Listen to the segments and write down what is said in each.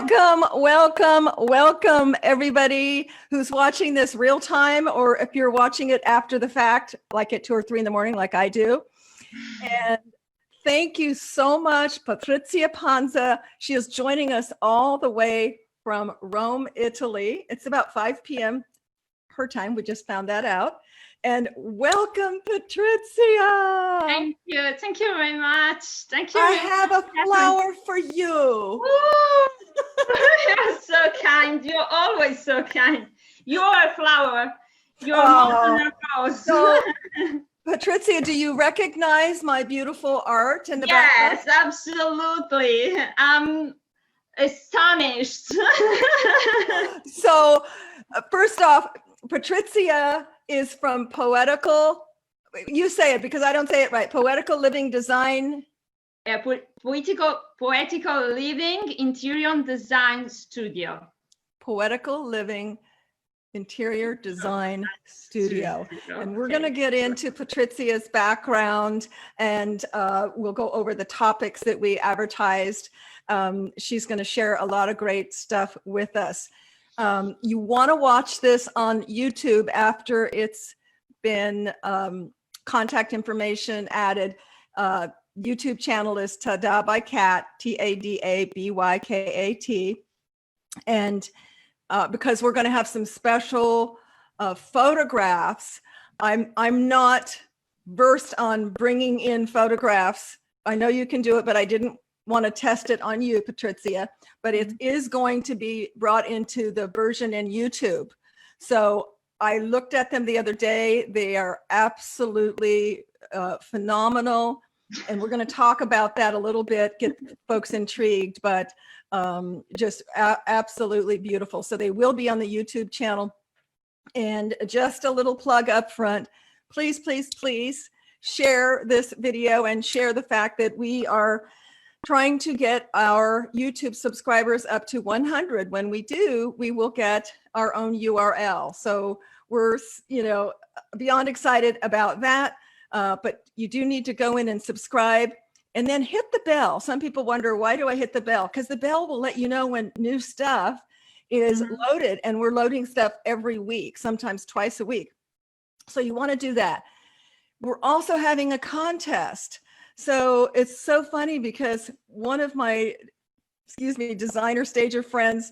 Welcome, everybody who's watching this real time, or if you're watching it after the fact, like at 2 or 3 in the morning, like I do. And thank you so much, Patrizia Panza. She is joining us all the way from Rome, Italy. It's about 5 p.m. her time. We just found that out. And welcome, Patrizia. Thank you. Thank you very much. Thank you. I have a flower for you. You're so kind. You're always so kind. You are a flower. You're more than a rose. So, Patrizia, do you recognize my beautiful art in the background? Yes, absolutely. I'm astonished. So, first off, Patrizia is from Poetical. You say it because I don't say it right. Poetical Living Design. Poetical Living Interior Design Studio. Poetical Living Interior Design Studio. And we're going to get into Patrizia's background, and we'll go over the topics that we advertised. She's going to share a lot of great stuff with us. You want to watch this on YouTube after it's been contact information added. YouTube channel is tadabykat, Tadabykat. And because we're going to have some special photographs. I'm not versed on bringing in photographs. I know you can do it, but I didn't want to test it on you, Patrizia, but it is going to be brought into the version in YouTube. So I looked at them the other day. They are absolutely phenomenal. And we're going to talk about that a little bit, get folks intrigued, but just absolutely beautiful. So they will be on the YouTube channel. And just a little plug up front, please, please, please share this video and share the fact that we are trying to get our YouTube subscribers up to 100. When we do, we will get our own URL. So we're, beyond excited about that. But you do need to go in and subscribe and then hit the bell. Some people wonder, why do I hit the bell? Because the bell will let you know when new stuff is loaded, and we're loading stuff every week, sometimes twice a week. So you want to do that. We're also having a contest. So it's so funny because one of my, designer stager friends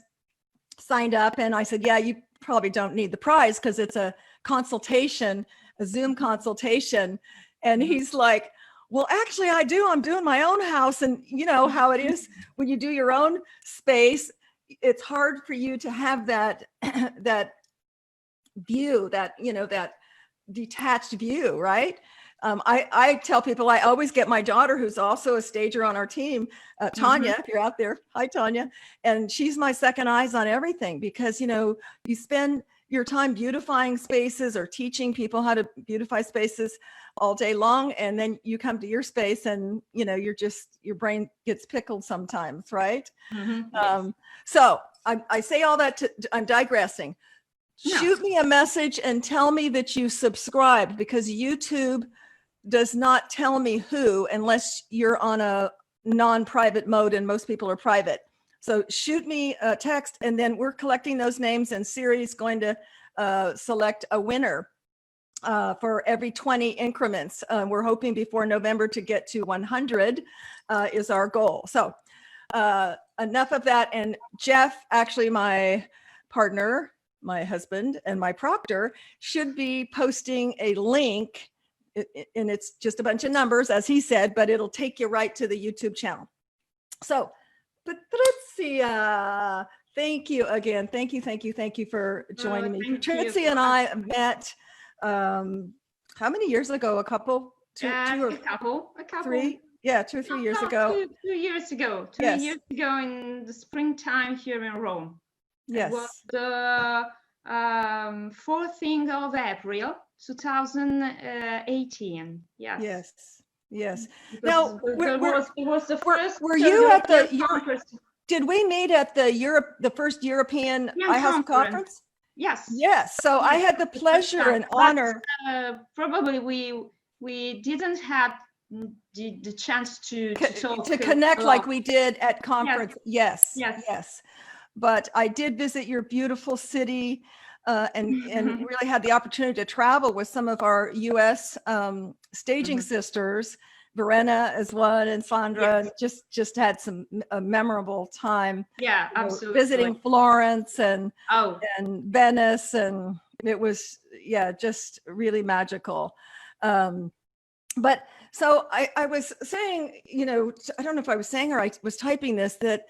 signed up, and I said, yeah, you probably don't need the prize because it's a consultation, a Zoom consultation. And he's like, well, actually I do. I'm doing my own house. And you know how it is when you do your own space, it's hard for you to have that, that view, that detached view, right? I tell people I always get my daughter, who's also a stager on our team, Tanya, if you're out there, hi Tanya, and she's my second eyes on everything, because you spend your time beautifying spaces or teaching people how to beautify spaces all day long, and then you come to your space and your brain gets pickled sometimes, right? Yes. So I say all that I'm digressing. No. Shoot me a message and tell me that you subscribed, because YouTube does not tell me who unless you're on a non-private mode, and most people are private. So shoot me a text, and then we're collecting those names, and Siri's going to select a winner for every 20 increments. We're hoping before November to get to 100 is our goal. So enough of that. And Jeff, actually my partner, my husband, and my proctor should be posting a link, and it's just a bunch of numbers, as he said, but it'll take you right to the YouTube channel. So Patrizia, thank you again. Thank you for joining me. Patrizia and I met, how many years ago? A couple? Two or a couple. Three? Yeah, 2 or 3 years ago. 2 years ago. 2 years ago in the springtime here in Rome. Yes. It was the 14th of April, 2018. Yes. Now, it was the first. Were you at the conference? Did we meet at the first European iHouse conference? Yes. So I had the pleasure and honor. Probably we didn't have the chance to talk to connect a like lot. we did at conference. Yes. Yes. Yes. But I did visit your beautiful city, and really had the opportunity to travel with some of our U.S. Staging sisters, Verena as one, and Sandra, and just had some a memorable time. Yeah, you know, absolutely. visiting Florence and Oh, Venice, and it was just really magical. But so I was saying, I don't know if I was saying or I was typing this, that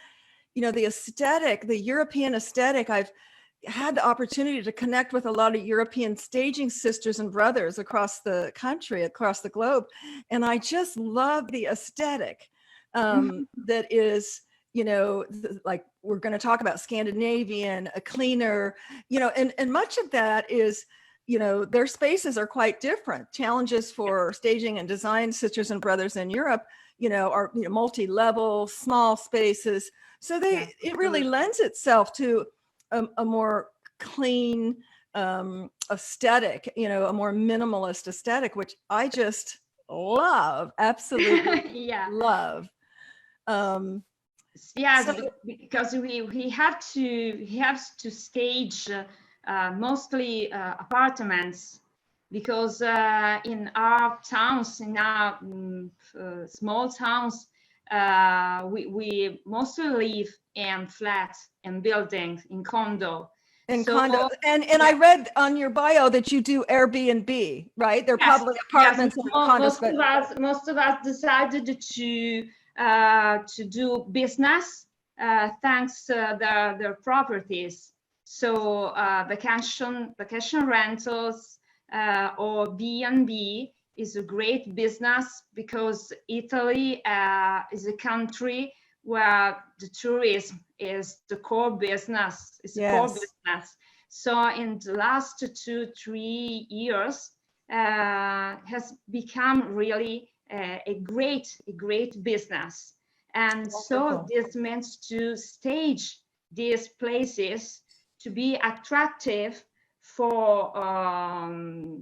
the aesthetic, the European aesthetic, I've had the opportunity to connect with a lot of European staging sisters and brothers across the country, across the globe. And I just love the aesthetic that is, like we're going to talk about Scandinavian, a cleaner, and much of that is, their spaces are quite different. Challenges for staging and design sisters and brothers in Europe, are multi-level, small spaces. So it really lends itself to a more clean aesthetic, a more minimalist aesthetic, which I just love, absolutely love. Because we have to stage mostly apartments, because in our towns, in our small towns, we mostly live in flats and buildings, in condo. And I read on your bio that you do Airbnb, right? They're public apartments and condos. Most of us decided to do business thanks to their properties. So vacation rentals or B&B is a great business, because Italy is a country where the tourism is the core business. It's a core business. So in the last 2-3 years, has become really a great business. And so this means to stage these places to be attractive for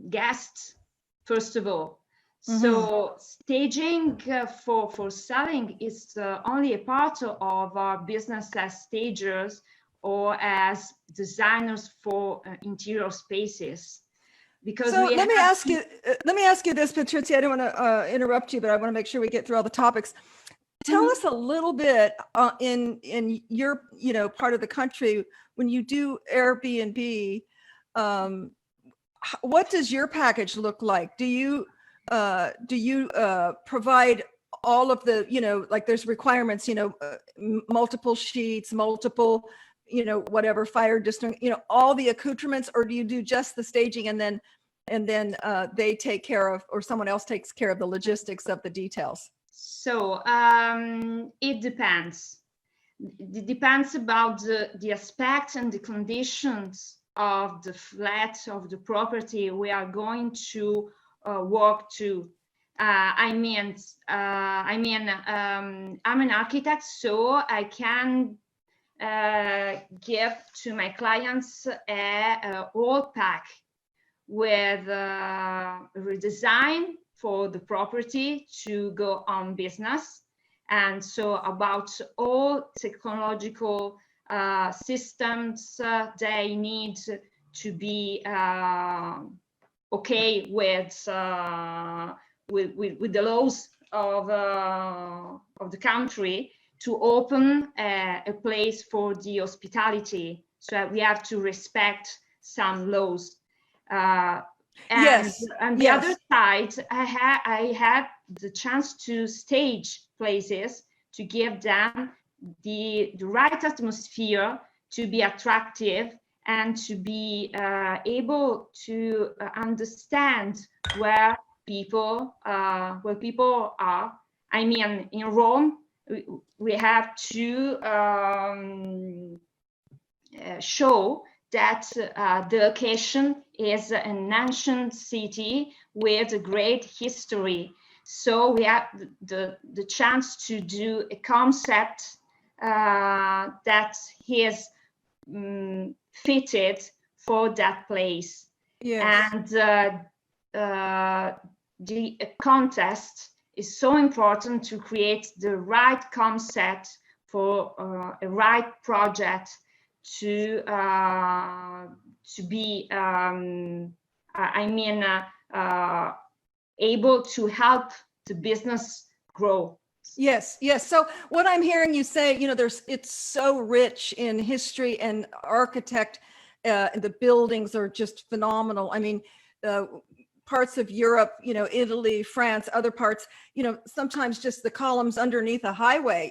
guests, first of all. So staging for selling is only a part of our business as stagers or as designers for interior spaces. Because let me ask you this, Patrizia. I don't want to interrupt you, but I want to make sure we get through all the topics. Tell us a little bit in your part of the country, when you do Airbnb, what does your package look like? Do you provide all of the like there's requirements, multiple sheets, multiple whatever, fire district, all the accoutrements, or do you do just the staging and then they take care of, or someone else takes care of the logistics of the details? So it depends. It depends about the aspects and the conditions of the flat, of the property we are going to work to. I'm an architect, so I can give to my clients a whole pack with redesign for the property to go on business. And so about all technological systems they need to be okay with the laws of the country to open a place for the hospitality. So we have to respect some laws. And on the other side, I had the chance to stage places to give them the right atmosphere, to be attractive, and to be able to understand where people are. I mean, in Rome, we have to show that the location is an ancient city with a great history. So we have the chance to do a concept that is fitted for that place. And the contest is so important to create the right concept for a right project to be able to help the business grow. Yes, yes. So what I'm hearing you say, it's so rich in history and architect, the buildings are just phenomenal. I mean, parts of Europe, Italy, France, other parts, sometimes just the columns underneath a highway,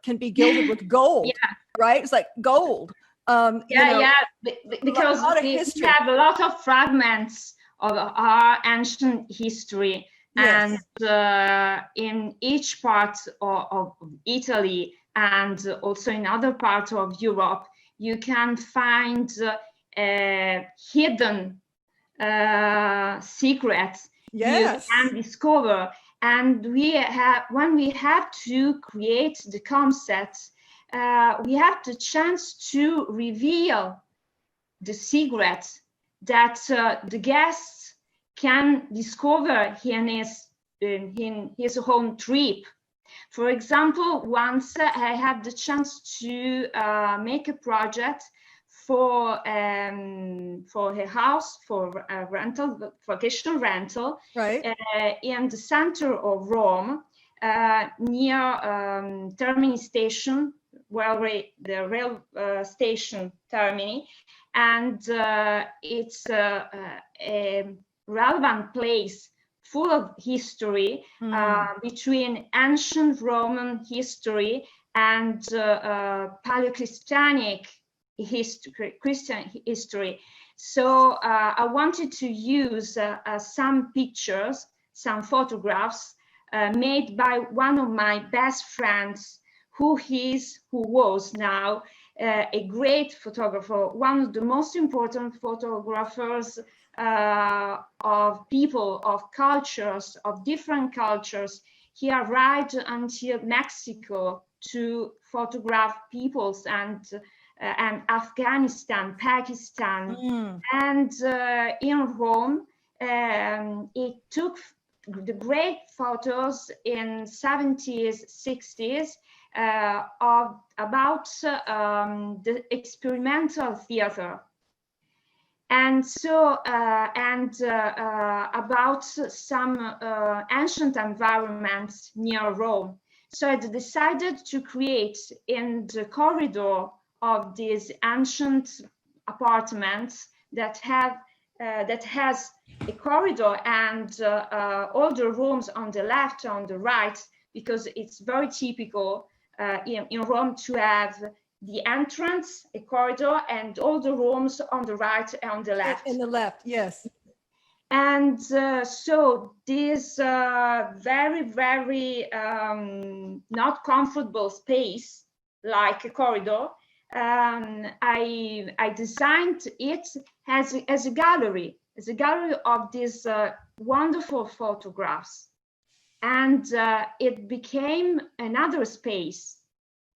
can be gilded with gold, Yeah. right? It's like gold. Because we have a lot of fragments of our ancient history. Yes. And in each part of Italy and also in other parts of Europe, you can find hidden secrets. Yes. You can discover. And when we have to create the concepts, we have the chance to reveal the secrets that the guests can discover in his own trip. For example, once I had the chance to make a project for a house for a rental, vacation rental, right, in the center of Rome, near Termini station, the rail station Termini, and it's a relevant place full of history between ancient Roman history and Paleo-Christianic history, Christian history. So I wanted to use some pictures, some photographs made by one of my best friends, who was now a great photographer, one of the most important photographers of people, of cultures, of different cultures. He arrived until Mexico to photograph peoples and Afghanistan, Pakistan, and in Rome, he took the great photos in 70s, 60s about the experimental theater, and so about some ancient environments near Rome. So I decided to create in the corridor of these ancient apartments that has a corridor and all the rooms on the left, on the right, because it's very typical in Rome to have the entrance, a corridor, and all the rooms on the right and on the left. In the left, yes. And so this very, very not comfortable space, like a corridor, I designed it as a gallery of these wonderful photographs. And it became another space,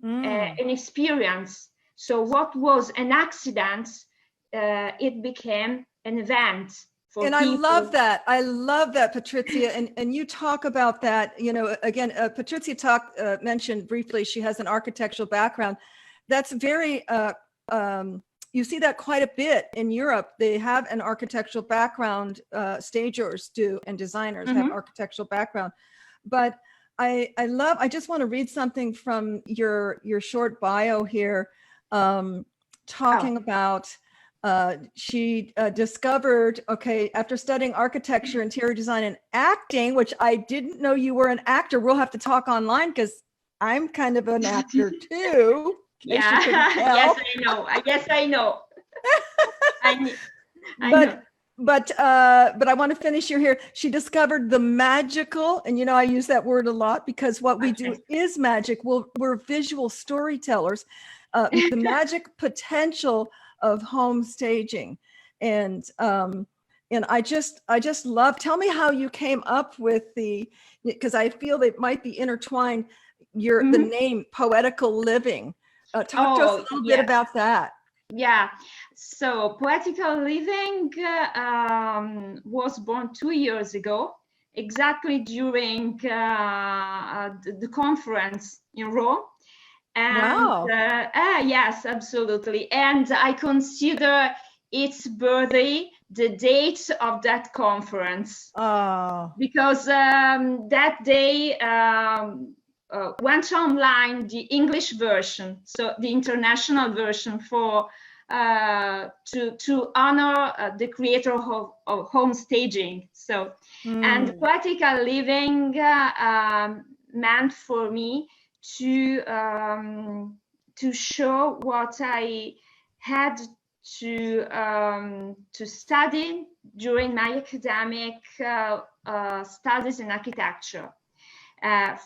an experience. So what was an accident, it became an event. And people. I love that, Patrizia. And you talk about that, again, Patrizia mentioned briefly, she has an architectural background. That's very, you see that quite a bit in Europe. They have an architectural background, stagers do, and designers have architectural background. But I just want to read something from your short bio here, talking about, she discovered, after studying architecture, interior design, and acting, which I didn't know you were an actor. We'll have to talk online because I'm kind of an actor too. Yeah, yes, I know. But I want to finish here. She discovered the magical, and I use that word a lot because what we do is magic. We're visual storytellers. The magic potential of home staging, and I just love. Tell me how you came up with because I feel they might be intertwined. The name Poetical Living. Talk to us a little bit about that. Yeah, so Poetical Living was born 2 years ago exactly during the conference in Rome. And Wow. yes, absolutely. And I consider its birthday the date of that conference. Oh. Because that day went online the English version, so the international version for to honor the creator of home staging. So, and poetical living meant for me to show what I had to study during my academic studies in architecture.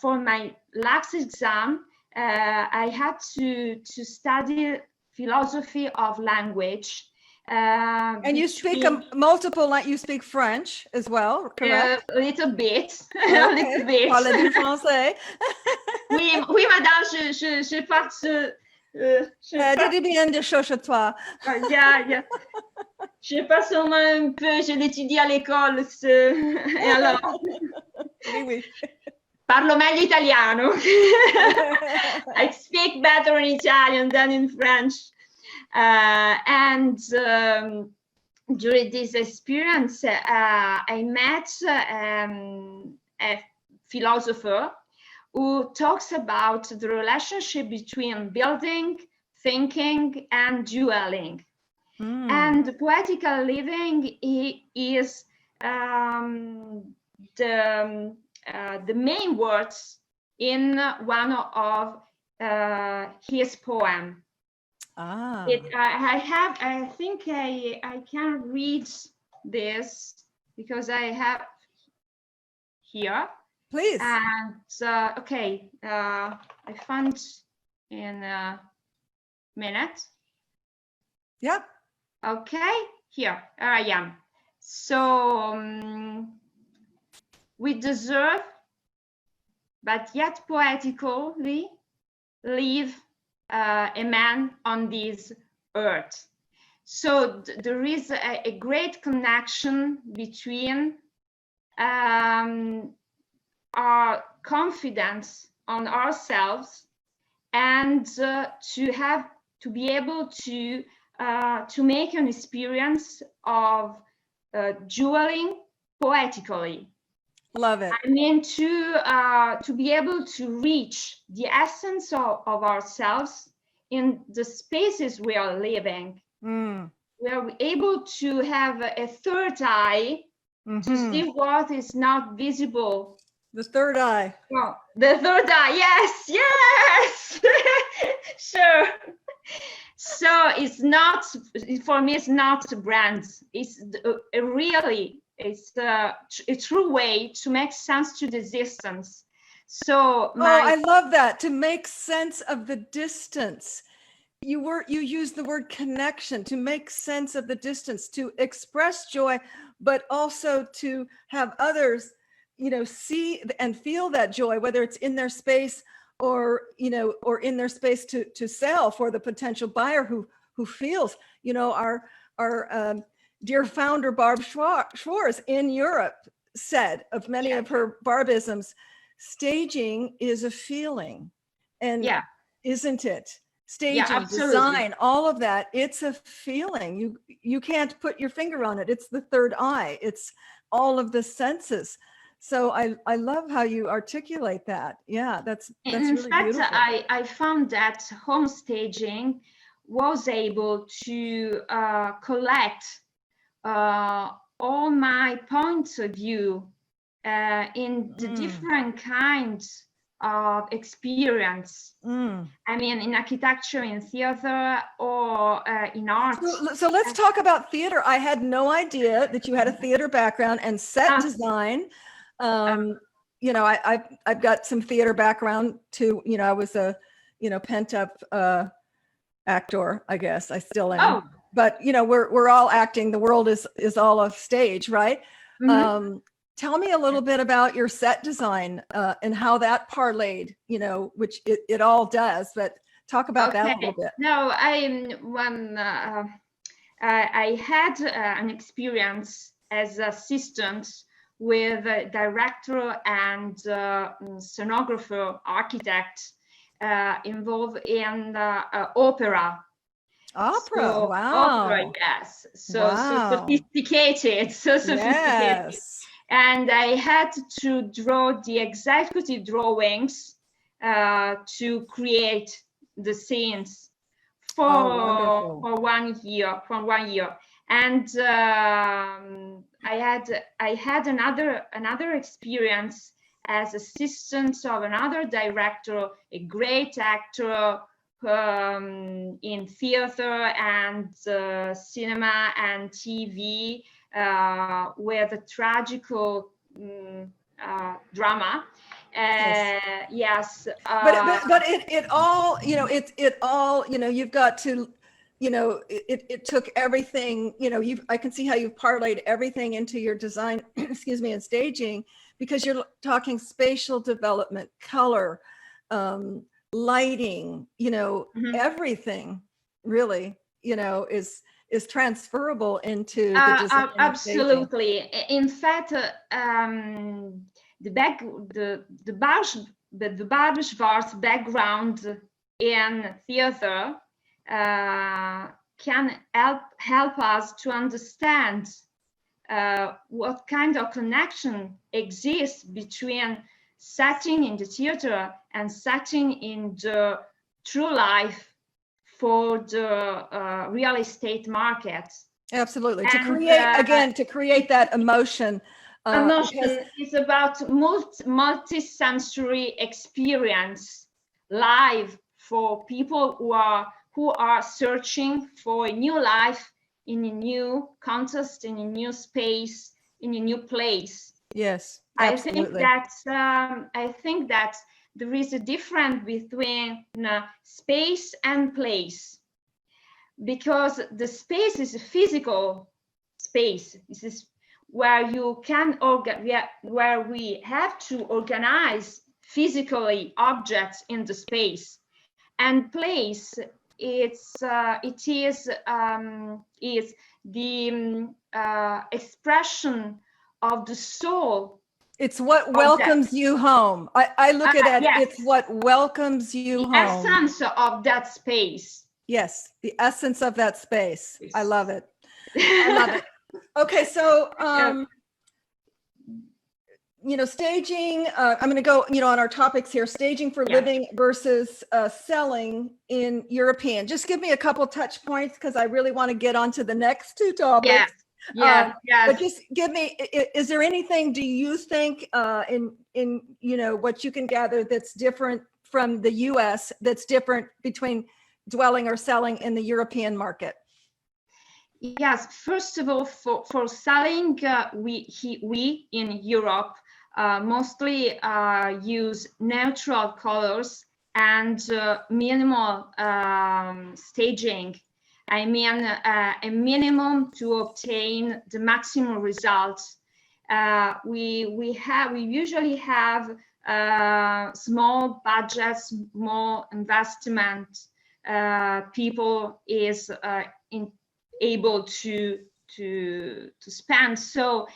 For my last exam, I had to study philosophy of language. And you speak you speak French as well, correct? A little bit, Okay. a little bit. Parlez du français. Oui, oui, madame, je parle. Dis bien des choses chez toi. Yeah. Je parle seulement un peu, je l'étudie à l'école. Et alors, Oui. parlo meglio italiano. I speak better in Italian than in French. And during this experience, I met a philosopher who talks about the relationship between building, thinking, and dwelling. And poetical living is the main words in one of his poem. I think I can read this because I have here. Please. And okay, I found in a minute. Yeah. Okay, here I am. So we deserve, but yet poetically, live a man on this earth. So there is a great connection between our confidence on ourselves and to be able to make an experience of dueling poetically. Love it. I mean, to be able to reach the essence of ourselves in the spaces we are living. We are able to have a third eye to see what is not visible. The third eye. Oh, the third eye, yes. Sure. So it's not, for me, it's not brands. It's it's a true way to make sense to the distance. So I love that, to make sense of the distance. You use the word connection, to make sense of the distance, to express joy, but also to have others, see and feel that joy, whether it's in their space or in their space to sell for the potential buyer who feels, our dear founder, Barb Schwarz in Europe said of many of her Barbisms, staging is a feeling. And isn't it? Staging, design, all of that, it's a feeling. You can't put your finger on it. It's the third eye. It's all of the senses. So I love how you articulate that. Yeah, that's really beautiful. I found that home staging was able to collect all my points of view in the different kinds of experience. I mean, in architecture, in theater, or in art. So let's talk about theater. I had no idea that you had a theater background and set design. I've got some theater background too. I was a pent up actor, I guess. I still am. But we're all acting. The world is all a stage, right? Tell me a little bit about your set design and how that parlayed, which it all does, but talk about that a little bit. No, I had an experience as assistant with a director and scenographer, architect involved in opera. Opera. So, Wow. opera, yes. So Wow. sophisticated, so sophisticated. Yes. And I had to draw the executive drawings to create the scenes for 1 year. And I had another experience as assistant of another director, a great actor in theater and cinema and TV with a tragical drama. Yes. But it all, you know, it all, you know, you've got to, you know, it took everything, you know, I can see how you've parlayed everything into your design, excuse me, and staging, because you're talking spatial development, color, lighting, you know, everything really, you know, is transferable into the design. Absolutely. In fact, the Barschwartz background in theater can help us to understand what kind of connection exists between setting in the theater and setting in the true life for the real estate market. Absolutely. To create, again, to create that emotion. Emotion is about multi-sensory experience live for people who are searching for a new life in a new context, in a new space, in a new place. Yes, absolutely. I think that there is a difference between space and place, because the space is a physical space. This is where you can where we have to organize physically objects in the space, and place it is the expression of the soul. It's what welcomes you home. I look at it, yes. It's what welcomes you home. The essence of that space. Yes, the essence of that space. I love it. I love it. Okay, so you know, staging, I'm going to go, you know, on our topics here, staging for living versus selling in European. Just give me a couple touch points, because I really want to get on to the next two topics. Yes. But just give me, is there anything, do you think in, you know, what you can gather that's different from the US, that's different between dwelling or selling in the European market? Yes, first of all, for selling, we in Europe mostly use neutral colors and minimal staging. I mean, a minimum to obtain the maximum results. We usually have small budgets, small investment. People is able to spend. So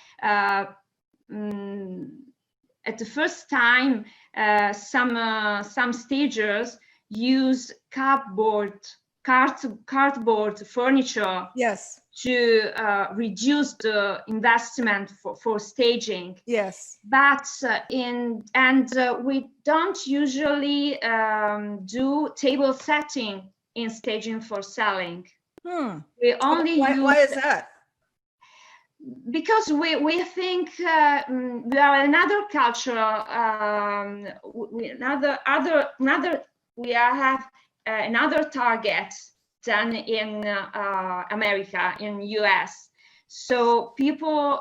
at the first time, some stagers use cardboard furniture. Yes. To reduce the investment for staging. Yes. But we don't usually do table setting in staging for selling. We only why is that? Because we think we are another culture. We have another target than in America, in US. So people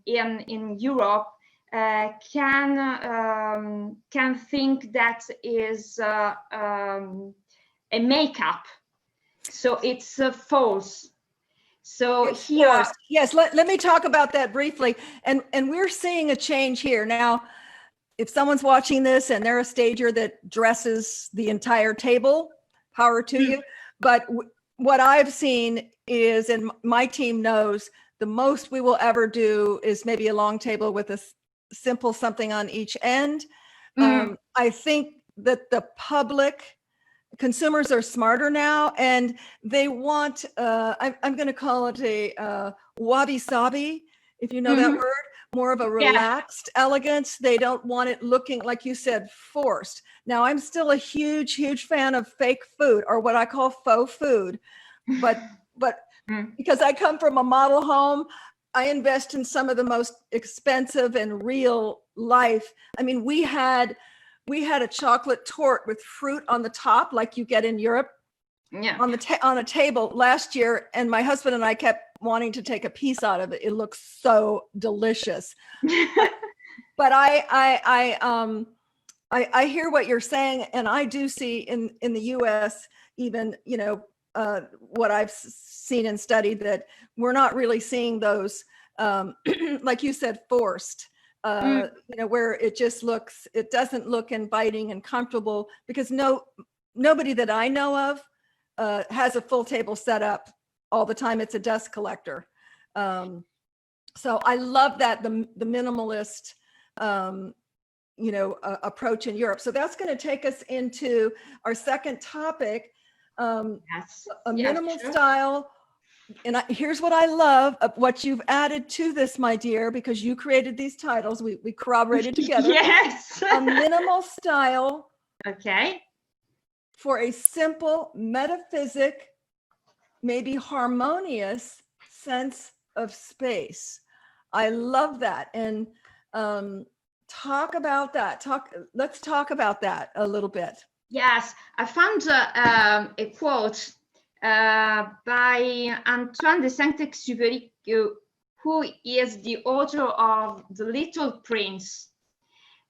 in Europe can think that is a makeup. So it's false. So it's here, forced. Yes, let me talk about that briefly. And we're seeing a change here. Now, if someone's watching this and they're a stager that dresses the entire table, power to you. But what I've seen is, and my team knows, the most we will ever do is maybe a long table with a simple something on each end. I think that the consumers are smarter now, and they want, I'm going to call it a wabi-sabi, if you know that word, more of a relaxed elegance. They don't want it looking, like you said, forced. Now, I'm still a huge, huge fan of fake food, or what I call faux food. But because I come from a model home, I invest in some of the most expensive and real life. I mean, we had a chocolate torte with fruit on the top, like you get in Europe, on a table last year, and my husband and I kept wanting to take a piece out of it. It looks so delicious. But I hear what you're saying, and I do see in the U.S. even, what I've seen and studied, that we're not really seeing those, like you said, forced. Where it doesn't look inviting and comfortable, because nobody that I know of has a full table set up all the time. It's a dust collector. So I love that, the minimalist, approach in Europe. So that's going to take us into our second topic, a minimal style. And here's what I love of what you've added to this, my dear, because you created these titles. We corroborated together. Yes. A minimal style. Okay. For a simple, metaphysic, maybe harmonious sense of space. I love that. And talk about that. Let's talk about that a little bit. Yes, I found a quote by Antoine de Saint-Exupéry, who is the author of The Little Prince,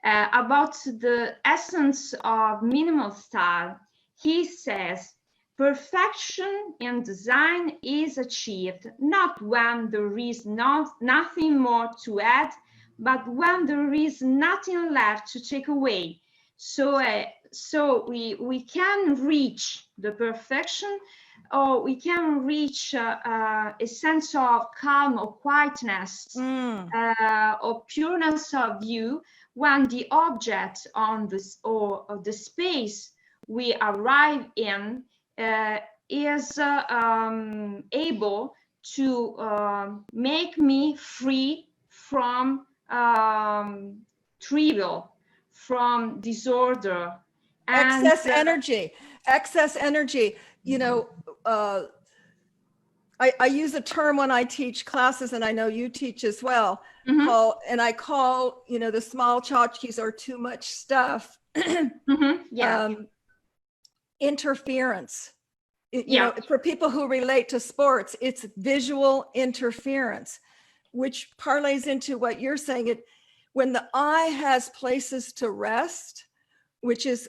about the essence of minimal style. He says, perfection in design is achieved not when there is nothing more to add, but when there is nothing left to take away. So we can reach the perfection, or we can reach a sense of calm or quietness, or pureness of view, when the object on this or the space we arrive in is able to make me free from trivial, from disorder, and excess energy. I use a term when I teach classes, and I know you teach as well, I call the small tchotchkes, or too much stuff, interference. For people who relate to sports, it's visual interference, which parlays into what you're saying. When the eye has places to rest, which is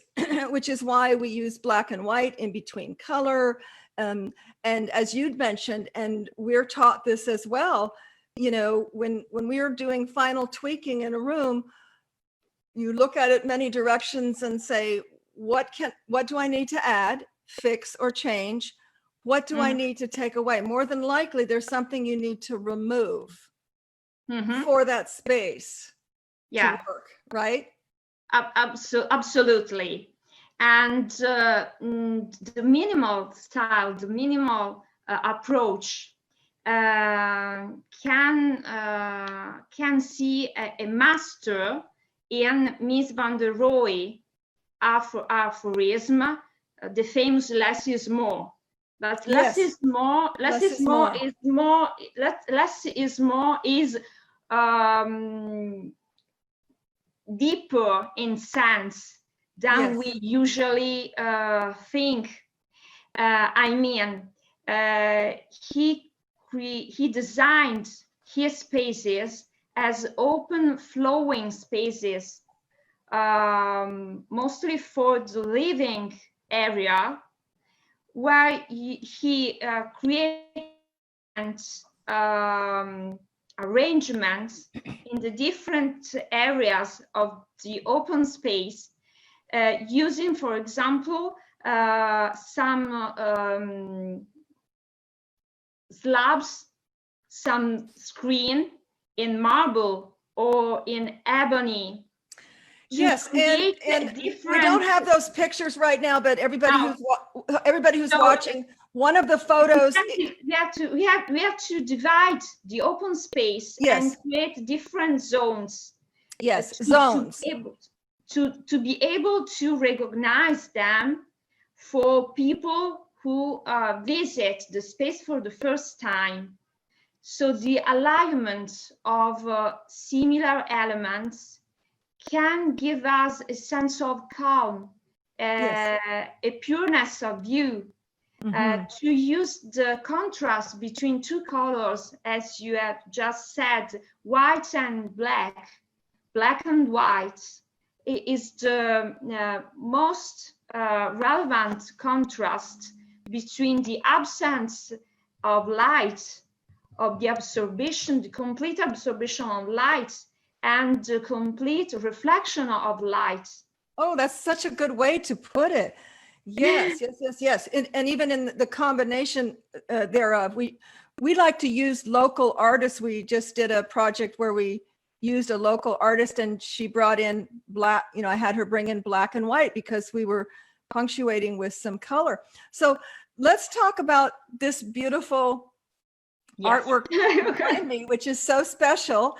why we use black and white in between color, and as you'd mentioned, and we're taught this as well, when we're doing final tweaking in a room, you look at it many directions and say, what do I need to add, fix, or change? What do I need to take away? More than likely, there's something you need to remove for that space to work, right? Absolutely. And the minimal style, the minimal approach can see a master in Mies van der Rohe aphorism, the famous less is more. But less is more is deeper in sense than we usually think. He designed his spaces as open flowing spaces, mostly for the living area, where he creates arrangements in the different areas of the open space, using, for example, some some screen in marble or in ebony. Yes, and we don't have those pictures right now, but everybody who's watching, one of the photos. We have to divide the open space and create different zones. Yes, zones. To be able to recognize them for people who visit the space for the first time. So the alignment of similar elements can give us a sense of calm, a pureness of view, to use the contrast between two colors, as you have just said, white and black, black and white, is the most relevant contrast between the absence of light, of the absorption, the complete absorption of light, and the complete reflection of light. Oh, that's such a good way to put it. Yes, yes, yes, yes. And even in the combination thereof, we like to use local artists. We just did a project where we used a local artist, and she brought in black, I had her bring in black and white because we were punctuating with some color. So let's talk about this beautiful artwork behind me, which is so special.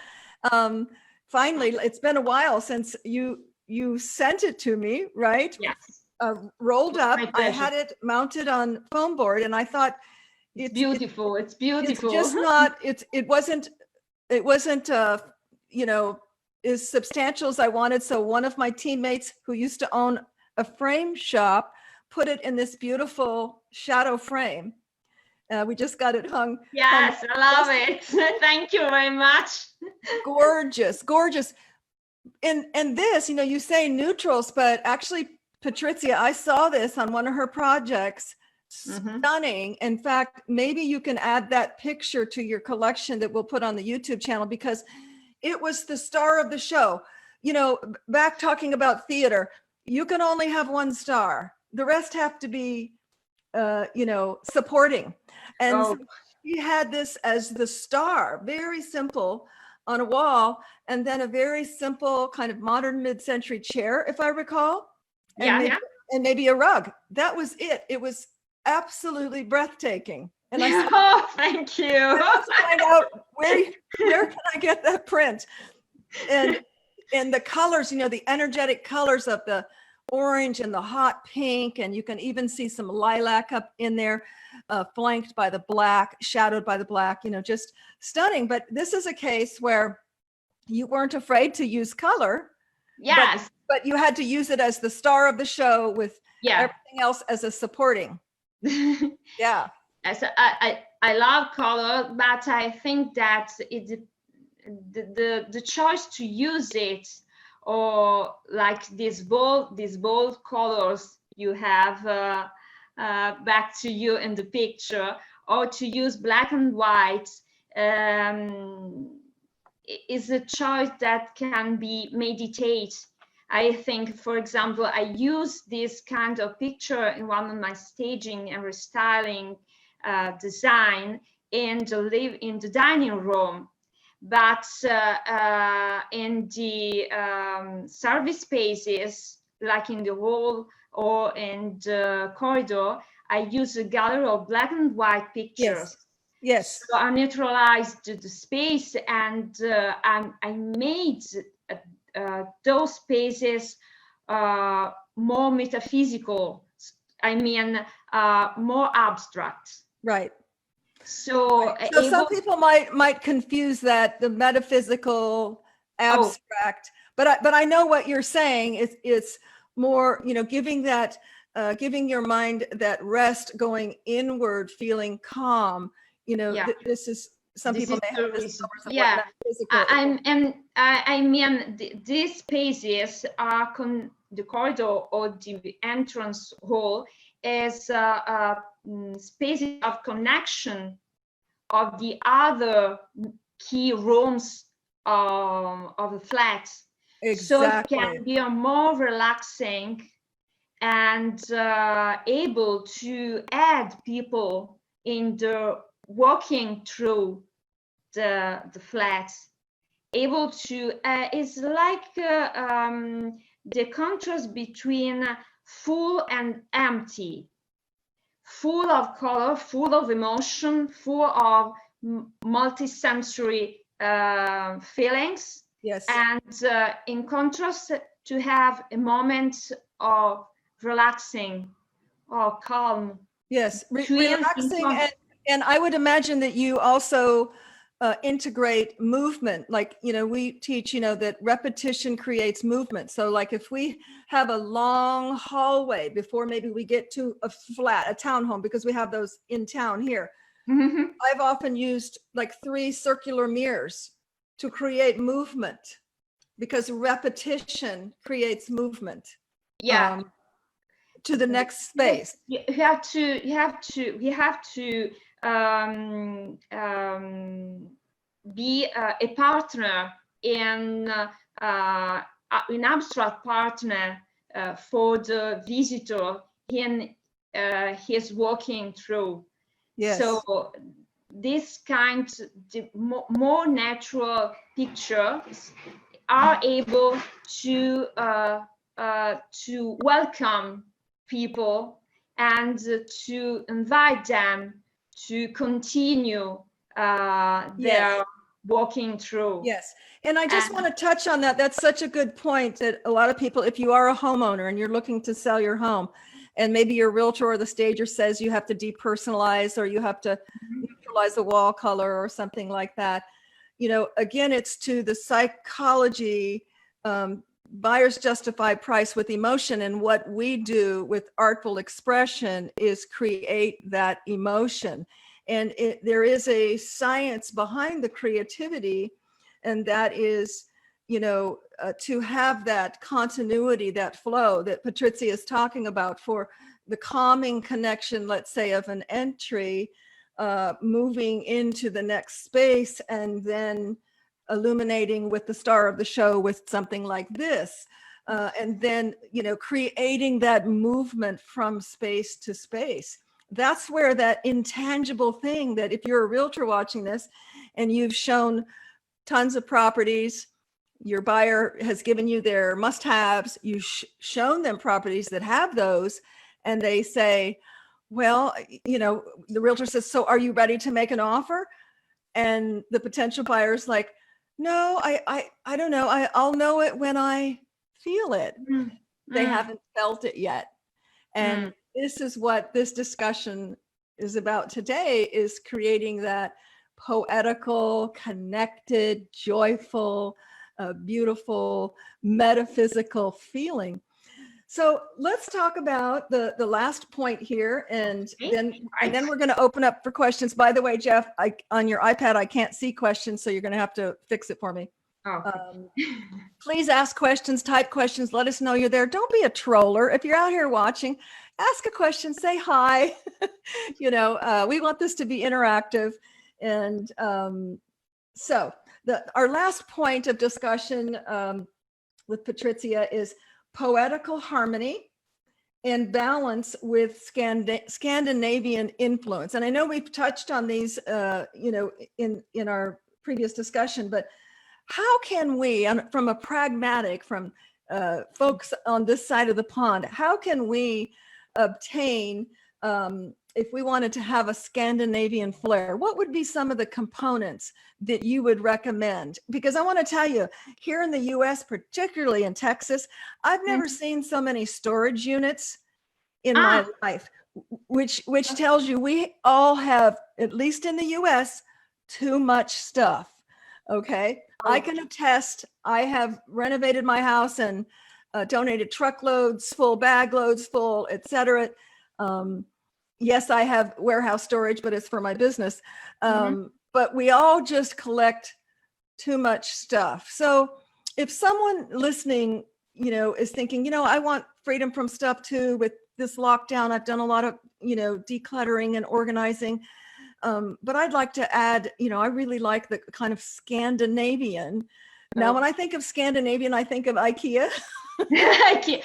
Finally, it's been a while since you sent it to me, right? Yes. Rolled up. I had it mounted on foam board, and I thought it's beautiful. It's beautiful. It's just not. It wasn't. As substantial as I wanted. So one of my teammates who used to own a frame shop put it in this beautiful shadow frame. We just got it hung. Yes, I love it. Thank you very much. Gorgeous, gorgeous. And this, you say neutrals, but actually, Patrizia, I saw this on one of her projects. Stunning. In fact, maybe you can add that picture to your collection that we'll put on the YouTube channel, because it was the star of the show. Back talking about theater, you can only have one star. The rest have to be, supporting. And so she had this as the star, very simple, on a wall, and then a very simple kind of modern mid-century chair, if I recall. And maybe a rug. That was it. It was absolutely breathtaking. And I said, thank you. Let's find out where can I get that print? And the colors, the energetic colors of the orange and the hot pink, and you can even see some lilac up in there, flanked by the black, shadowed by the black, just stunning. But this is a case where you weren't afraid to use color. Yes. But you had to use it as the star of the show with everything else as a supporting. Yeah. As I love color, but I think that the choice to use it, or like these bold colors you have back to you in the picture, or to use black and white, is a choice that can be meditate. I think, for example, I use this kind of picture in one of my staging and restyling design in the dining room, but in the service spaces, like in the hall or in the corridor, I use a gallery of black and white pictures. Yes. So I neutralized the space, and I made those spaces more metaphysical. I mean, more abstract. Right. So some people might confuse that, the metaphysical, abstract. But I know what you're saying. It's more, giving your mind that rest, going inward, feeling calm. This is, some people may have this. I mean, these spaces are the corridor or the entrance hall is spaces of connection of the other key rooms of the flat. Exactly. So it can be more relaxing and able to add people in the walking through the flat, able to is like the contrast between full and empty, full of color, full of emotion, full of multi-sensory feelings. Yes. And in contrast, to have a moment of relaxing or calm. Yes, relaxing. And I would imagine that you also integrate movement. Like, we teach, that repetition creates movement. So like if we have a long hallway before maybe we get to a flat, a townhome, because we have those in town here. Mm-hmm. I've often used like 3 circular mirrors to create movement, because repetition creates movement. Yeah. To the next space. You have to be a partner in an abstract partner for the visitor in his walking through. Yes. So this kind of more natural pictures are able to welcome people and to invite them to continue their walking through. Yes. And I just want to touch on that. That's such a good point, that a lot of people, if you are a homeowner and you're looking to sell your home, and maybe your realtor or the stager says you have to depersonalize, or you have to neutralize the wall color or something like that. Again, it's to the psychology, buyers justify price with emotion. And what we do with artful expression is create that emotion. And there is a science behind the creativity, and that is, to have that continuity, that flow that Patrizia is talking about, for the calming connection, let's say, of an entry, moving into the next space, and then illuminating with the star of the show with something like this. And then, creating that movement from space to space. That's where that intangible thing, that if you're a realtor watching this and you've shown tons of properties, your buyer has given you their must-haves, you've shown them properties that have those, and they say, well, the realtor says, so are you ready to make an offer? And the potential buyer's like, no, I don't know. I'll know it when I feel it. They haven't felt it yet. And this is what this discussion is about today, is creating that poetical, connected, joyful, beautiful, metaphysical feeling. So let's talk about the last point here, and then we're going to open up for questions. By the way, Jeff, on your iPad, I can't see questions, so you're going to have to fix it for me. Please ask questions, type questions, let us know you're there. Don't be a troller. If you're out here watching, ask a question, say hi. We want this to be interactive. And so our last point of discussion with Patrizia is poetical harmony and balance with Scandinavian influence. And I know we've touched on these, in our previous discussion, but how can we, from a pragmatic, from folks on this side of the pond, how can we obtain, if we wanted to have a Scandinavian flair, what would be some of the components that you would recommend? Because I want to tell you, here in the US, particularly in Texas, I've never seen so many storage units in my life, which tells you we all have, at least in the US, too much stuff. Okay. I can attest, I have renovated my house and donated truckloads full, bag loads full, etc. Yes, I have warehouse storage, but it's for my business. But we all just collect too much stuff. So if someone listening, is thinking, I want freedom from stuff too, with this lockdown, I've done a lot of, decluttering and organizing. But I'd like to add, I really like the kind of Scandinavian. Now, when I think of Scandinavian, I think of IKEA. Yes,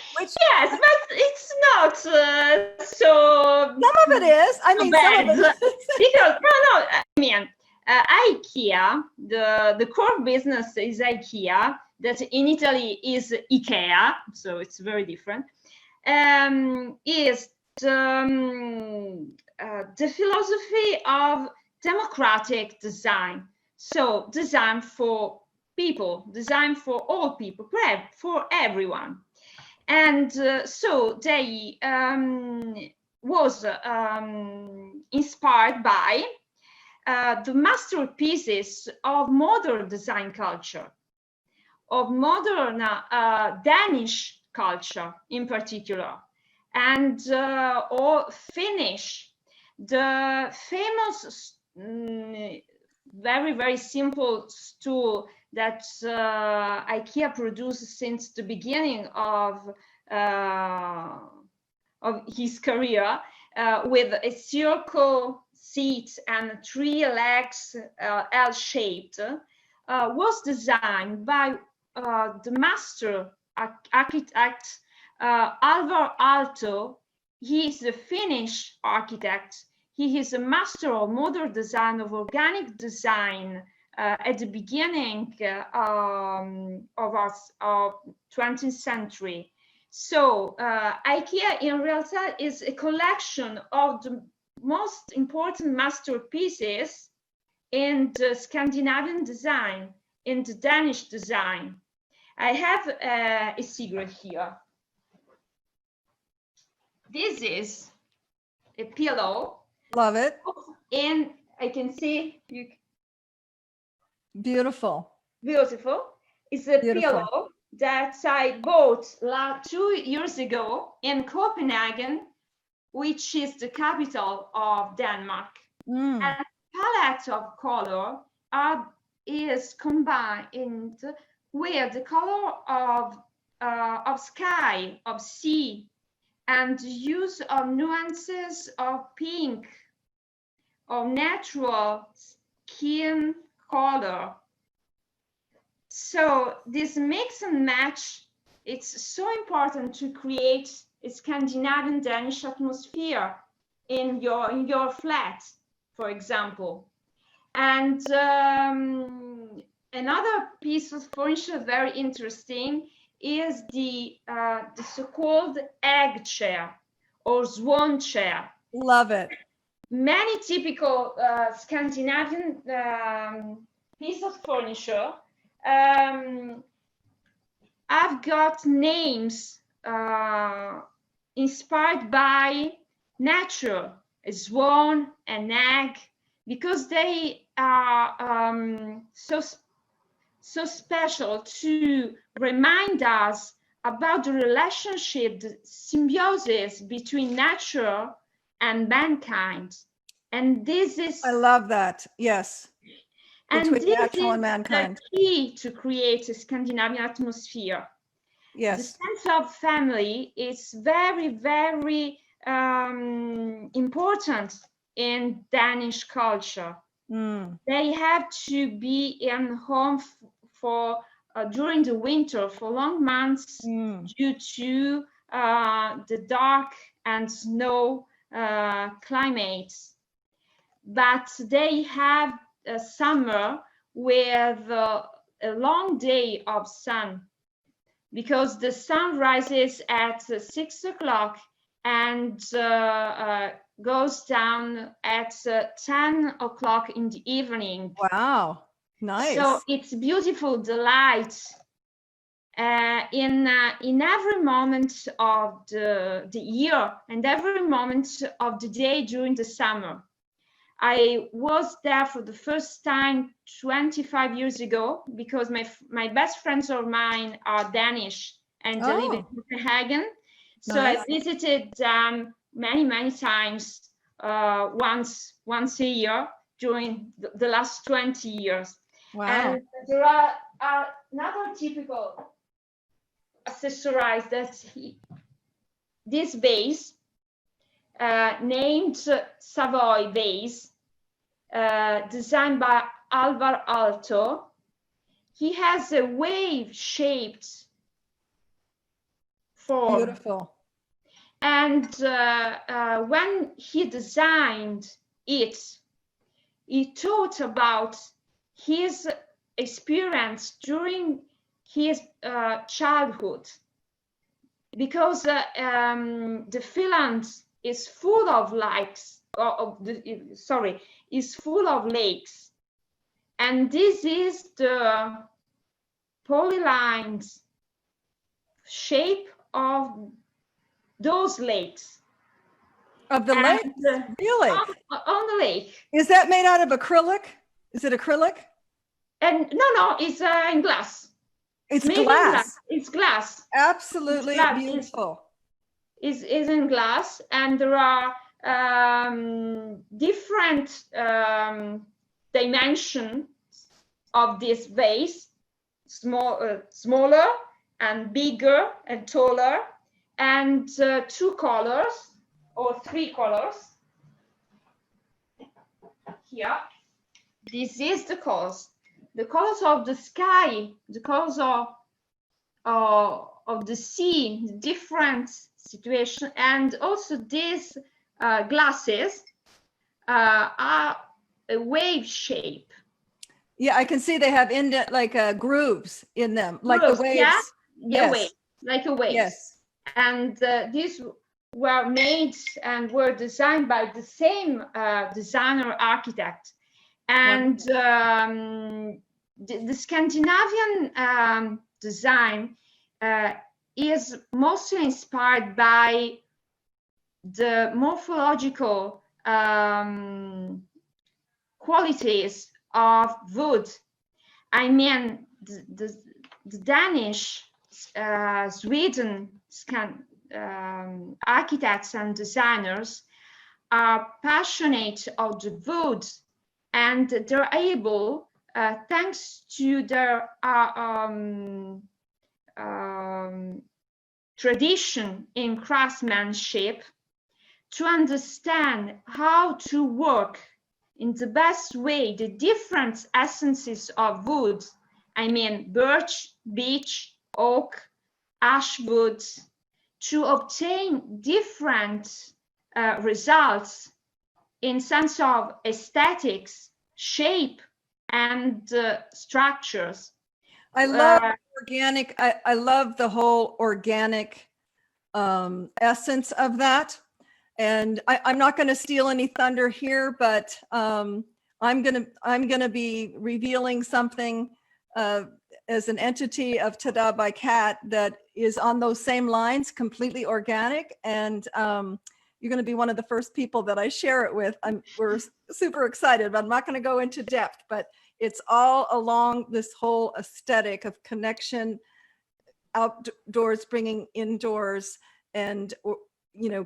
but it's not so. Some of it is. I mean, some of it is. Because I mean, IKEA, the core business is IKEA, that in Italy is IKEA, so it's very different, is the philosophy of democratic design. So design for people, design for all people, for everyone. And so they was inspired by the masterpieces of modern design culture, of modern Danish culture in particular, and or Finnish. The famous, very, very simple stool that IKEA produces since the beginning of his career, with a circle seat and 3 legs, L-shaped, was designed by the master architect Alvar Aalto. He is a Finnish architect. He is a master of modern design, of organic design, at the beginning of our 20th century. So IKEA in reality is a collection of the most important masterpieces in the Scandinavian design, in the Danish design. I have a secret here. This is a pillow. Love it. And I can see you. Beautiful. Beautiful. It's a pillow that I bought 2 years ago in Copenhagen, which is the capital of Denmark. And the palette of color is combined with the color of sky, of sea, and use of nuances of pink, of natural skin color. So this mix and match, it's so important to create a Scandinavian Danish atmosphere in your flat, for example. And another piece of furniture very interesting is the so-called egg chair or swan chair. Love it. Many typical Scandinavian piece of furniture I've got names inspired by nature, a swan, an egg, because they are so special to remind us about the relationship, the symbiosis between nature and mankind. And this is, I love that. Yes. and Between this natural is and mankind. the key to create a Scandinavian atmosphere. Yes. The sense of family is very, very important in Danish culture. They have to be in home for during the winter for long months due to the dark and snow climates. But they have a summer with a long day of sun, because the sun rises at 6 o'clock and goes down at 10 o'clock in the evening. Wow, nice. So it's beautiful delight in every moment of the year and every moment of the day during the summer. I was there for the first time 25 years ago, because my best friends of mine are Danish and they live in Copenhagen. So Nice. I visited them many times, once a year during the last 20 years. Wow. And there are another typical accessories that this vase, named Savoy vase, designed by Alvar Aalto. He has a wave-shaped form. Beautiful. And when he designed it, he thought about his experience during his childhood, because the Finland is full of lakes, is full of lakes, and this is the polylined shape of those lakes. Of the lake? Really? On the lake. Is that made out of acrylic? Is it acrylic? And no, it's in glass. It's Made in glass. It's glass. Absolutely It's glass. beautiful. Is in glass, and there are different dimensions of this vase, smaller and bigger and taller, and 2 colors or 3 colors. Here, this is the colors of the sky, the colors of the sea, different situation, and also these glasses are a wave shape. Yeah, I can see they have grooves in them, like Grooves, the waves. Yeah, yes. Wave, like a wave. Yes. And these were made and were designed by the same designer architect. And the Scandinavian design is mostly inspired by the morphological qualities of wood. I mean, the Danish, Sweden architects and designers are passionate of the wood, and they're able, thanks to their tradition in craftsmanship, to understand how to work in the best way the different essences of wood. I mean, birch, beech, oak, ash wood, to obtain different results in sense of aesthetics, shape, and structures. I love organic. I love the whole organic essence of that. And I'm not going to steal any thunder here, but I'm gonna be revealing something as an entity of tadabykat that is on those same lines, completely organic. And you're going to be one of the first people that I share it with. We're super excited, but I'm not going to go into depth, but it's all along this whole aesthetic of connection, outdoors, bringing indoors, and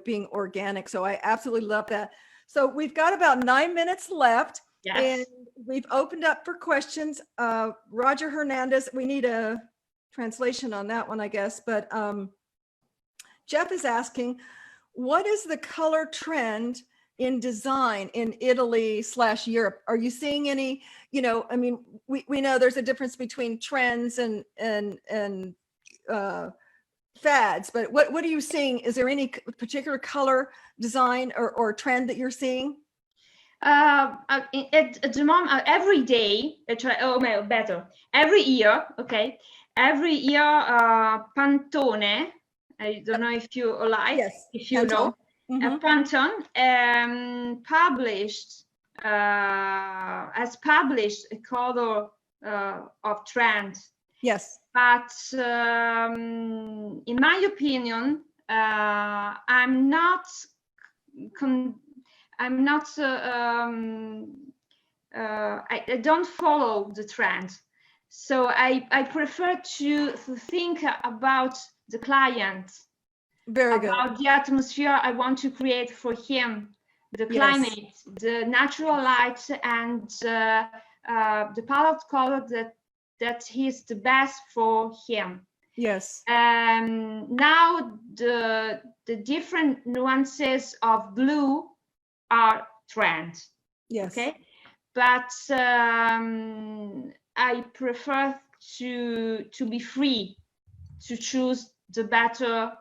being organic. So I absolutely love that. So we've got about 9 minutes left. Yes. And we've opened up for questions. Roger Hernandez, we need a translation on that one, I guess. But Jeff is asking, what is the color trend in design in Italy/Europe? Are you seeing any, I mean, we know there's a difference between trends and fads, but what are you seeing? Is there any particular color design or trend that you're seeing? At the moment, every day, every year, every year, Pantone, I don't know if you like, yes, if you Pantone. know, Mm-hmm. Pantone has published a color of trend. Yes. But in my opinion, I'm not I don't follow the trend, so I prefer to think about the client. Very good. About the atmosphere I want to create for him, the climate, yes. The natural light, and the palette color that is the best for him. Yes. Now the different nuances of blue are trend. Yes. Okay, but I prefer to be free to choose the better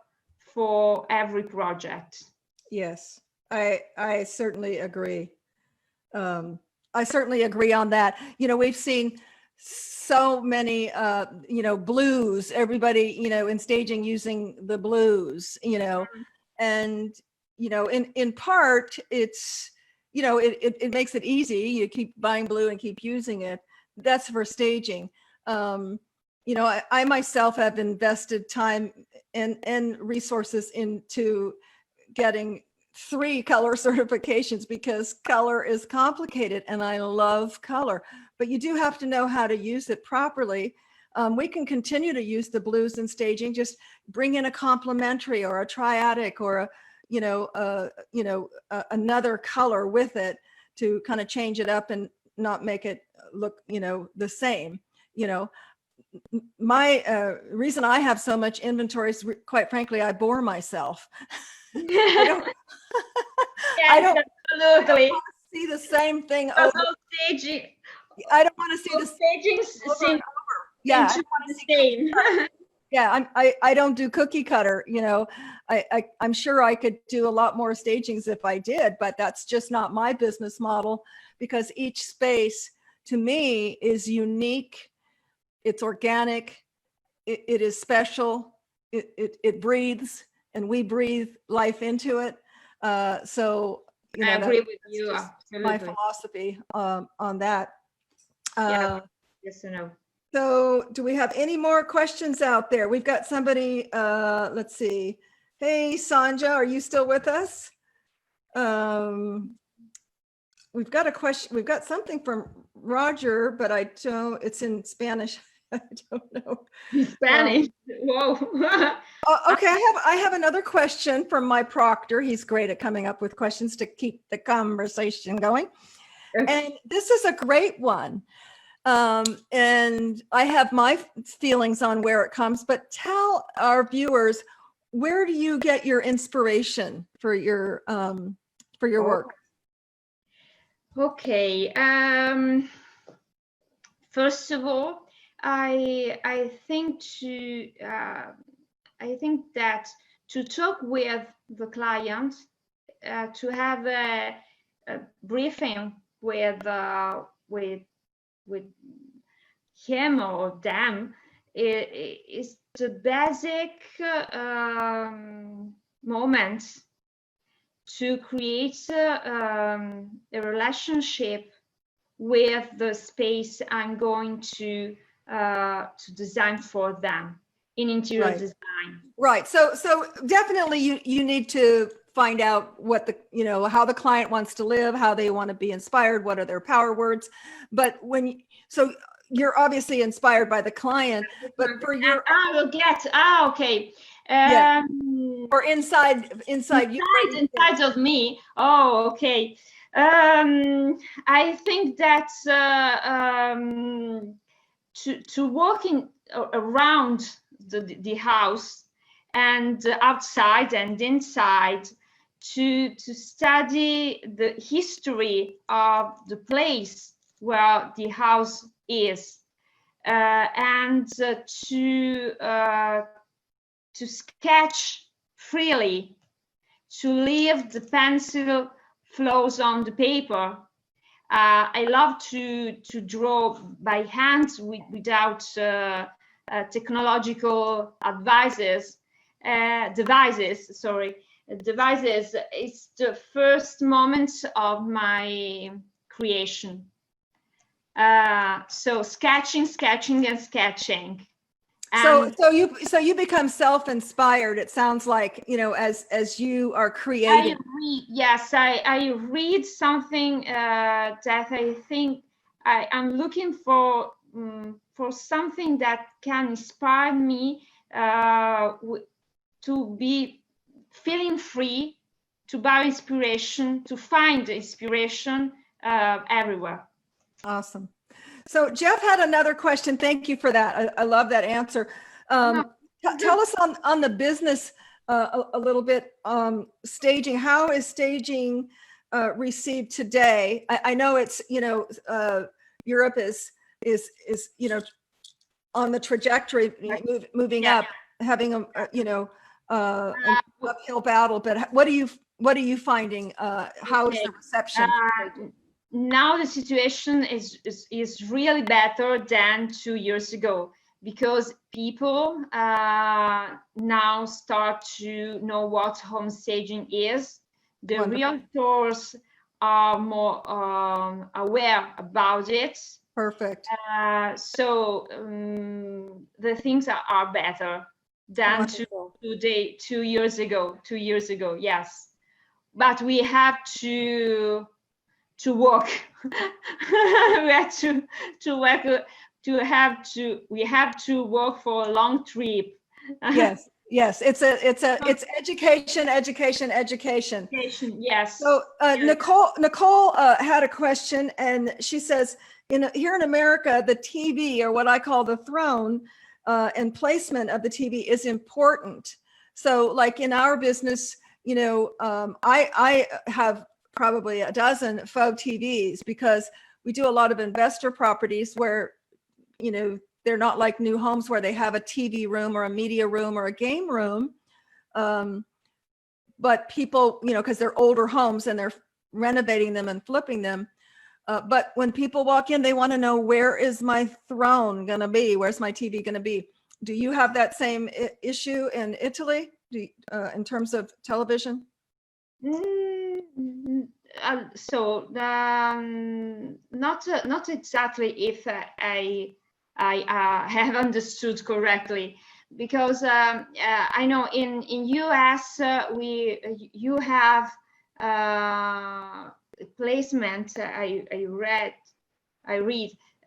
for every project. Yes, I certainly agree. I certainly agree on that. We've seen so many, blues, everybody, in staging using the blues, and, in part it's, it makes it easy. You keep buying blue and keep using it. That's for staging. I myself have invested time and resources into getting 3 color certifications because color is complicated and I love color, but you do have to know how to use it properly. We can continue to use the blues in staging, just bring in a complementary or a triadic or another color with it to kind of change it up and not make it look, the same. My reason I have so much inventory is, quite frankly, I bore myself. I don't Yes, absolutely. see the same thing Also over. staging. I don't want to see the Staging seem yeah, to be the same. yeah. I don't do cookie cutter. I'm sure I could do a lot more stagings if I did, but that's just not my business model, because each space to me is unique. It's organic. It is special. It breathes, and we breathe life into it. So I agree with you. Just Absolutely. my philosophy on that. Yeah. Yes or no? So do we have any more questions out there? We've got somebody, let's see. Hey, Sanja, are you still with us? We've got a question. We've got something from Roger, but it's in Spanish. I don't know. Spanish. Whoa. Okay, I have another question from my proctor. He's great at coming up with questions to keep the conversation going. And this is a great one. And I have my feelings on where it comes, but tell our viewers, where do you get your inspiration for your work? Okay. First of all, I think that to talk with the client, to have a briefing with him or them is the basic moment to create a relationship with the space I'm going to design for them in interior design. Right. So definitely you need to find out what how the client wants to live, how they want to be inspired, what are their power words. But so you're obviously inspired by the client, but for your okay. Or inside of me. Oh, okay. I think that to walk around the house and outside and inside, to study the history of the place where the house is, and to sketch freely, to leave the pencil flows on the paper. I love to draw by hand without technological devices. It's the first moment of my creation. So sketching and sketching. So you become self-inspired, it sounds like, as you are creating. I read something that I think I'm looking for something that can inspire me to be feeling free, to buy inspiration, to find inspiration everywhere. Awesome. So Jeff had another question. Thank you for that. I love that answer. Tell us on the business a little bit. Staging. How is staging received today? I know it's Europe is on the trajectory, moving up, having an uphill battle. But what are you finding? How is the reception? now the situation is really better than 2 years ago, because people now start to know what home staging is. The realtors are more aware about it. Perfect. So the things are better than 2 years ago. 2 years ago, yes. But we have to work. We have to work. We have to work for a long trip. Yes. Yes, it's education, education, education. Yes. So yes. Nicole had a question, and she says, here in America, the TV, or what I call the throne, and placement of the TV is important. So, like in our business, I have probably a dozen faux TVs, because we do a lot of investor properties where, they're not like new homes where they have a TV room or a media room or a game room. But people, because they're older homes and they're renovating them and flipping them. But when people walk in, they want to know, where is my throne going to be? Where's my TV going to be? Do you have that same issue in Italy in terms of television? So not exactly, if I have understood correctly, because I know in US you have placement. I read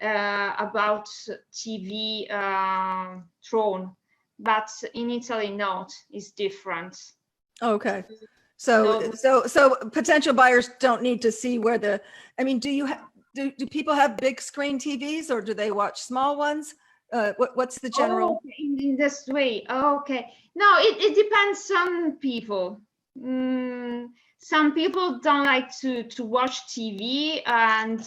about TV throne, but in Italy not. It's different. Okay. So potential buyers don't need to see where do people have big screen TVs, or do they watch small ones? What's the general? In this way. Okay. No, it depends on people. Some people don't like to watch TV, and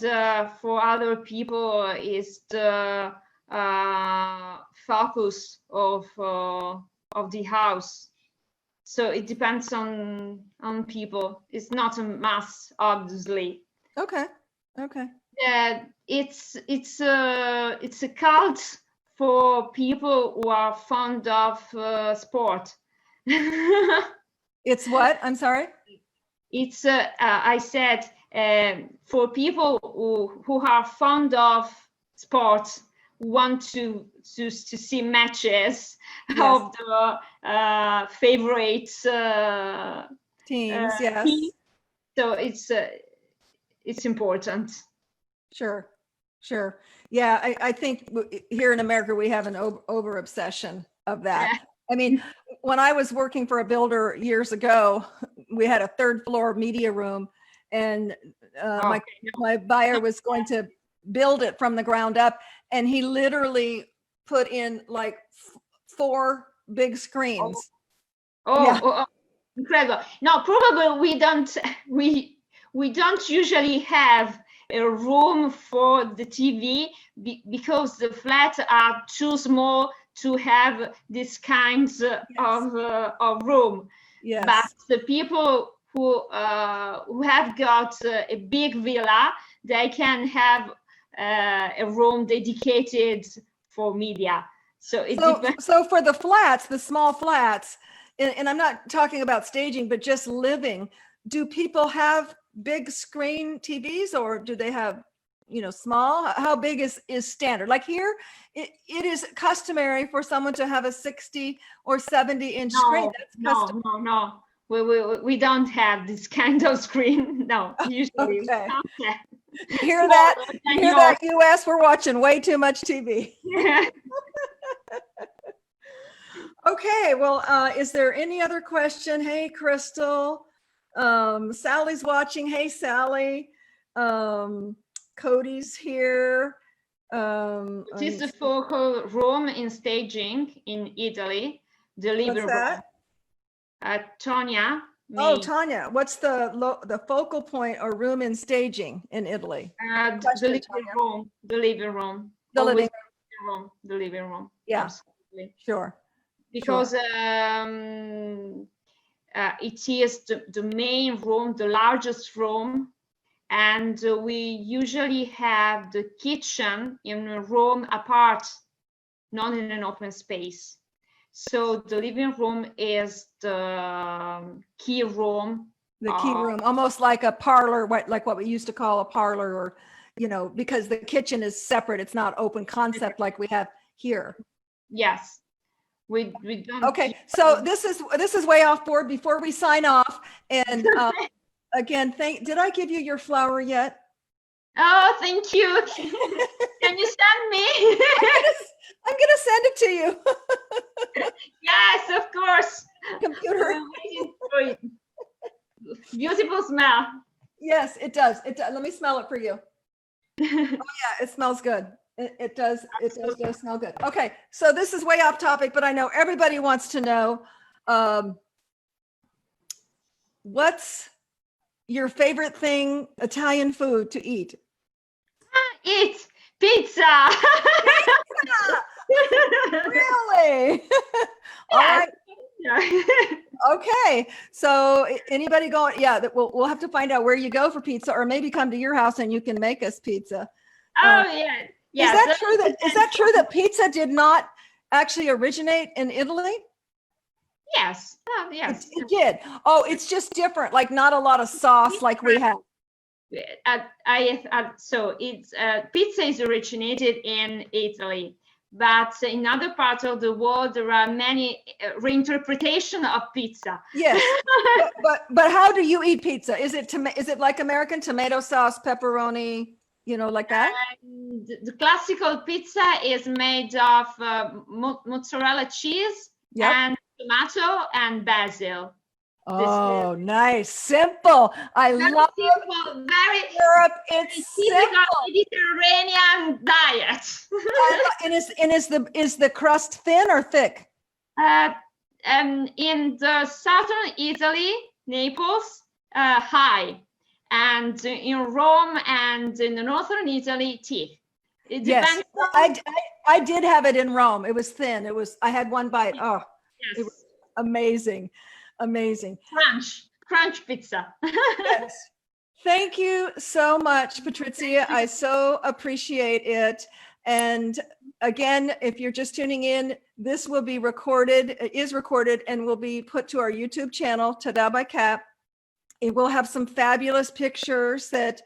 for other people is the focus of the house. So it depends on people. It's not a must, obviously. Okay. It's a cult for people who are fond of sport. It's what? I'm sorry. It's I said for people who are fond of sports, want to see matches of the favorite teams. Yes. Team. So it's important. Sure. Yeah, I think here in America we have an over obsession of that. I mean, when I was working for a builder years ago, we had a third floor media room, and my buyer was going to build it from the ground up, and he literally put in like 4 big screens. Incredible. No, probably we don't usually have a room for the TV because the flats are too small to have this kinds of room. Yes. But the people who have got a big villa, they can have a room dedicated for media. So for the flats, the small flats, and I'm not talking about staging, but just living, do people have big screen TVs, or do they have, small? How big is standard? Like here, it is customary for someone to have a 60 or 70-inch screen. That's custom. No. We don't have this kind of screen. No, usually. Okay. You hear that? You hear that, US? We're watching way too much TV. Yeah. Okay, well, is there any other question? Hey, Crystal. Sally's watching. Hey, Sally. Cody's here. It is the focal room in staging in Italy. The living room. Tonya. Oh, Tanya, what's the focal point or room in staging in Italy? The living room. Yeah, absolutely. Sure. Because it is the main room, the largest room, And we usually have the kitchen in a room apart, not in an open space. So the living room is the key room. The key room, almost like a parlor, like what we used to call a parlor, or, you know, because the kitchen is separate. It's not open concept like we have here. Yes. We don't. Okay, so this is way off board before we sign off. And again, did I give you your flower yet? Oh, thank you. Can you send me? I'm gonna send it to you. Yes, of course. Computer. I'm waiting for it. Beautiful smell. Yes, it does. It does. Let me smell it for you. Oh yeah, it smells good. It does. It does smell good. Okay, so this is way off topic, but I know everybody wants to know, what's your favorite thing, Italian food to eat? It's pizza. Really? All right. Okay. So anybody going? Yeah, we'll have to find out where you go for pizza, or maybe come to your house and you can make us pizza. Oh yeah. Yeah. Is that true that pizza did not actually originate in Italy? Yes. Oh, yes. It did. Oh, it's just different. Like not a lot of sauce like we have. So it's pizza is originated in Italy, but in other parts of the world there are many reinterpretation of pizza. Yes, but how do you eat pizza? Is it like American tomato sauce, pepperoni, you know, like that? The classical pizza is made of mozzarella cheese, yep, and tomato and basil. Oh, nice. Simple. I love simple, very Europe. It's simple. Mediterranean diet. Is the crust thin or thick? In the southern Italy, Naples, high, and in Rome and in the northern Italy, thick. It depends. Yes, I did have it in Rome. It was thin. I had one bite. Oh, yes. It was amazing. Amazing. Crunch pizza. Yes. Thank you so much, Patrizia. I so appreciate it. And again, if you're just tuning in, this will be recorded, it is recorded, and will be put to our YouTube channel, tadabykat. It will have some fabulous pictures that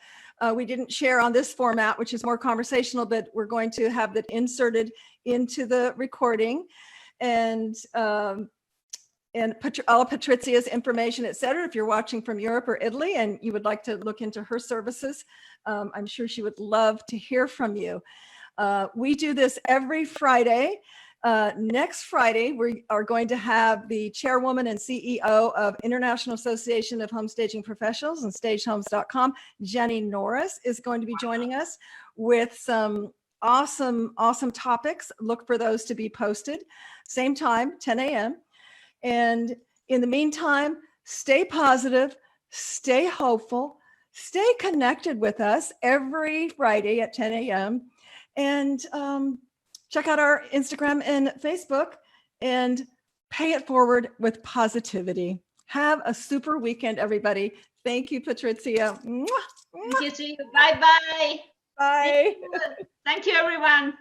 we didn't share on this format, which is more conversational, but we're going to have that inserted into the recording. And put all of Patrizia's information, et cetera. If you're watching from Europe or Italy and you would like to look into her services, I'm sure she would love to hear from you. We do this every Friday. Next Friday, we are going to have the chairwoman and CEO of International Association of Home Staging Professionals and stagehomes.com, Jenny Norris, is going to be joining us with some awesome topics. Look for those to be posted. Same time, 10 a.m. And in the meantime, stay positive, stay hopeful, stay connected with us every Friday at 10 a.m. And check out our Instagram and Facebook and pay it forward with positivity. Have a super weekend, everybody. Thank you, Patrizia. Thank you. Bye-bye. Bye. Thank you, everyone.